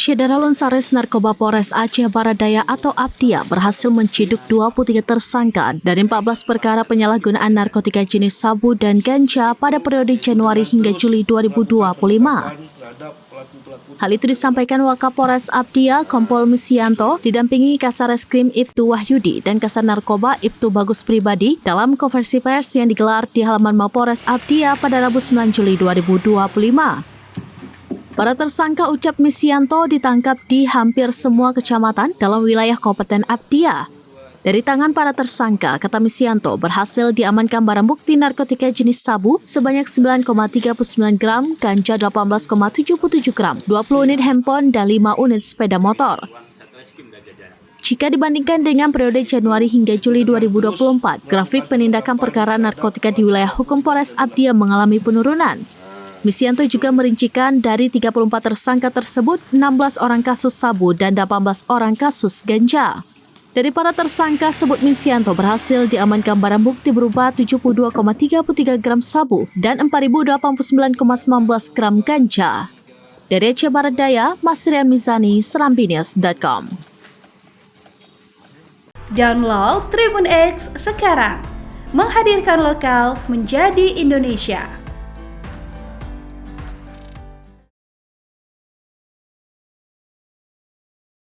Saudara Lansares Narkoba Polres Aceh Barat Daya atau Apdia berhasil menciduk 23 tersangka dari 14 perkara penyalahgunaan narkotika jenis sabu dan ganja pada periode Januari hingga Juli 2025. Hal itu disampaikan Wakapolres Apdia Kompol Misianto didampingi Kasareskrim Ibtu Wahyudi dan Kasar Narkoba Ibtu Bagus Pribadi dalam konferensi pers yang digelar di halaman Mapolres Apdia pada Rabu 9 Juli 2025. Para tersangka ucap Misianto ditangkap di hampir semua kecamatan dalam wilayah Kabupaten Apdia. Dari tangan para tersangka, kata Misianto, berhasil diamankan barang bukti narkotika jenis sabu sebanyak 9,39 gram, ganja 18,77 gram, 20 unit handphone, dan 5 unit sepeda motor. Jika dibandingkan dengan periode Januari hingga Juli 2024, grafik penindakan perkara narkotika di wilayah hukum Polres Apdia mengalami penurunan. Misianto juga merincikan dari 34 tersangka tersebut, 16 orang kasus sabu dan 18 orang kasus ganja. Dari para tersangka sebut Misianto berhasil diamankan barang bukti berupa 72,33 gram sabu dan 4.089,19 gram ganja. Dari Aceh Barat Daya, Masrian Mizani, serambinews.com. Download Tribun X sekarang, menghadirkan lokal menjadi Indonesia.